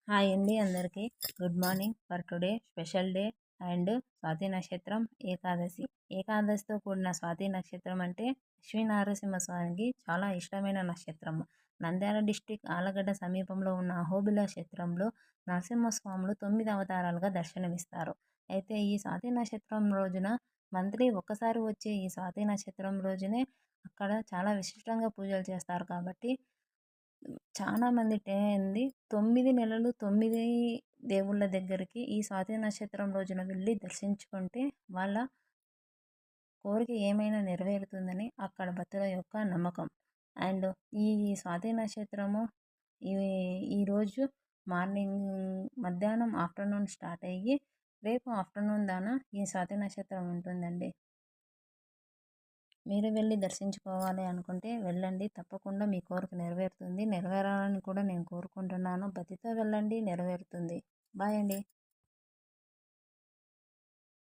Hi అండి అందరికీ. Good morning for today special day and Swathi నక్షత్రం ఏకాదశి. ఏకాదశితో కూడిన స్వాతి నక్షత్రం అంటే లక్ష్మీనరసింహస్వామికి చాలా ఇష్టమైన నక్షత్రం. నంద్యాల డిస్టిక్ ఆలగడ్డ సమీపంలో ఉన్న అహోబిల క్షేత్రంలో నరసింహస్వాములు 9 అవతారాలుగా దర్శనమిస్తారు. అయితే ఈ స్వాతి నక్షత్రం రోజున మంత్లీ ఒక్కసారి వచ్చే ఈ స్వాతి నక్షత్రం రోజునే అక్కడ చాలా విశిష్టంగా పూజలు చేస్తారు కాబట్టి చాలామంది 9 నెలలు 9 దేవుళ్ళ దగ్గరికి ఈ స్వాతి నక్షత్రం రోజున వెళ్ళి దర్శించుకుంటే వాళ్ళ కోరిక ఏమైనా నెరవేరుతుందని అక్కడ భక్తుల యొక్క నమ్మకం. అండ్ ఈ స్వాతి నక్షత్రము ఈ ఈరోజు మార్నింగ్ మధ్యాహ్నం ఆఫ్టర్నూన్ స్టార్ట్ అయ్యి రేపు ఆఫ్టర్నూన్ దానా ఈ స్వాతి నక్షత్రం ఉంటుందండి. మీరు వెళ్ళి దర్శించుకోవాలి అనుకుంటే వెళ్ళండి. తప్పకుండా మీ కోరిక నెరవేరుతుంది. నెరవేరాలని కూడా నేను కోరుకుంటున్నాను. భక్తితో వెళ్ళండి, నెరవేరుతుంది. బాయ్ అండి.